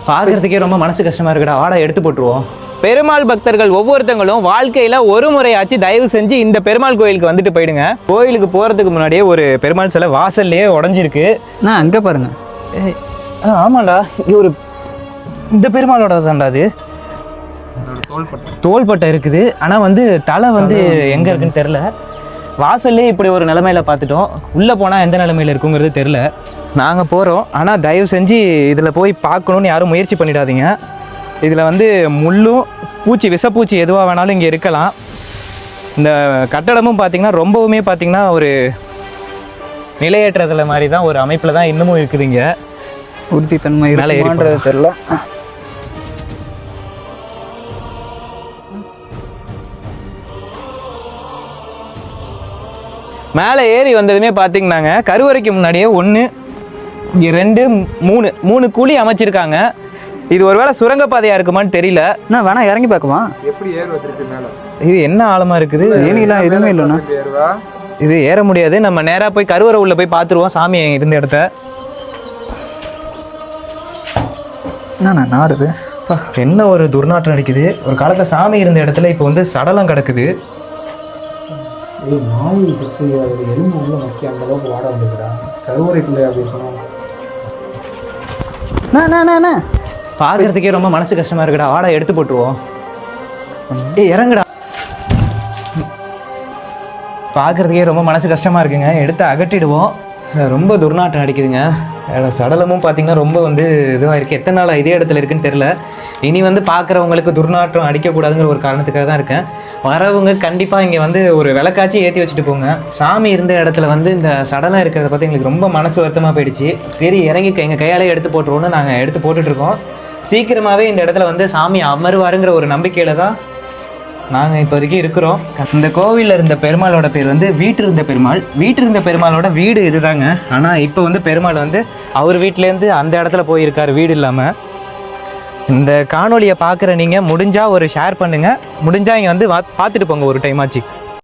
பார்க்கறதுக்கே ரொம்ப மனசு கஷ்டமா இருக்குடா. வாடா எடுத்து போட்டுருவோம். பெருமாள் பக்தர்கள் ஒவ்வொருத்தங்களும் வாழ்க்கையில் ஒரு முறையாச்சு தயவு செஞ்சு இந்த பெருமாள் கோயிலுக்கு வந்துட்டு போயிடுங்க. கோயிலுக்கு போகிறதுக்கு முன்னாடியே ஒரு பெருமாள் சிலை வாசல்லையே உடஞ்சிருக்கு. நான் அங்கே பாருங்க. ஆமாண்டா, இது இந்த பெருமாளோட தான்டா. அது தோள்பட்டை இருக்குது. ஆனால் வந்து தலை வந்து எங்கே இருக்குன்னு தெரில. வாசல்லே இப்படி ஒரு நிலைமையில பார்த்துட்டோம். உள்ளே போனால் எந்த நிலைமையில் இருக்குங்கிறது தெரில. நாங்கள் போகிறோம். ஆனால் தயவு செஞ்சு இதில் போய் பார்க்கணுன்னு யாரும் முயற்சி பண்ணிடாதீங்க. இதில் வந்து முள்ளும் பூச்சி விஷப்பூச்சி எதுவாக வேணாலும் இங்கே இருக்கலாம். இந்த கட்டடமும் பார்த்திங்கன்னா ரொம்பவுமே பார்த்திங்கன்னா ஒரு நிலையேற்றதில் மாதிரி தான் ஒரு அமைப்பில் தான் இன்னமும் இருக்குது. இங்கே உறுதித்தன்மை மேலே ஏறின்றது தெரில. மேலே ஏறி வந்ததுமே பார்த்தீங்கன்னாங்க கருவறைக்கு முன்னாடியே 1 இங்கே 2 3 குழி அமைச்சிருக்காங்க. இது ஒருவேளை சுரங்கப்பாதையாக இருக்குமான்னு தெரியல. நான் வேணா இறங்கி பார்க்குமா? எப்படி ஏறுவதற்கு மேலே இது என்ன ஆழமாக இருக்குது? ஏனிலாம் எதுவுமே இல்லைண்ணா. இது ஏற முடியாது. நம்ம நேராக போய் கருவறை உள்ள போய் பார்த்துருவோம் சாமி இருந்த இடத்த. என்னண்ணா நாடுது? என்ன ஒரு துர்நாற்றம் அடிக்குது. ஒரு காலத்தில் சாமி இருந்த இடத்துல இப்போ வந்து சடலம் கிடக்குது. நாய் சக்தி எலும்பு உள்ள மக்கி அந்த அளவுக்கு வாட வந்துக்கிறா கருவறைக்குள்ளே அப்படின்னு சொன்னாங்க. பார்க்கறதுக்கே ரொம்ப மனசு கஷ்டமா இருக்குடா. வாடா எடுத்து போட்டுருவோம். இறங்குடா. பார்க்கறதுக்கே ரொம்ப மனசு கஷ்டமா இருக்குங்க. எடுத்து அகற்றிடுவோம். ரொம்ப துர்நாற்றம் அடிக்குதுங்க. சடலமும் பார்த்தீங்கன்னா ரொம்ப வந்து இதுவாக இருக்குது. எத்தனை நாள் இதே இடத்துல இருக்குன்னு தெரில. இனி வந்து பார்க்குறவங்களுக்கு துர்நாற்றம் அடிக்கக்கூடாதுங்கிற ஒரு காரணத்துக்காக தான் இருக்கேன். வரவங்க கண்டிப்பாக இங்கே வந்து ஒரு விளக்காச்சி ஏற்றி வச்சுட்டு போங்க. சாமி இருந்த இடத்துல வந்து இந்த சடலம் இருக்கிறத பார்த்து எங்களுக்கு ரொம்ப மனசு வருத்தமாக போயிடுச்சு. சரி இறங்கி எங்கள் கையாலே எடுத்து போட்டுருவோன்னு நாங்கள் எடுத்து போட்டுட்ருக்கோம். சீக்கிரமாகவே இந்த இடத்துல வந்து சாமி அமருவாருங்கிற ஒரு நம்பிக்கையில் தான் நாங்கள் இப்போதைக்கு இருக்கிறோம். இந்த கோவிலில் இருந்த பெருமாளோட பேர் வந்து வீட்டிருந்த பெருமாள். வீட்டிருந்த பெருமாளோட வீடு இதுதாங்க. ஆனால் இப்போ வந்து பெருமாள் வந்து அவர் வீட்டிலேருந்து அந்த இடத்துல போயிருக்கார் வீடு இல்லாமல். இந்த காணொலியை பார்க்குற நீங்கள் முடிஞ்சால் ஒரு ஷேர் பண்ணுங்கள். முடிஞ்சால் இங்கே வந்து பார்த்துட்டு போங்க ஒரு டைம் ஆச்சு.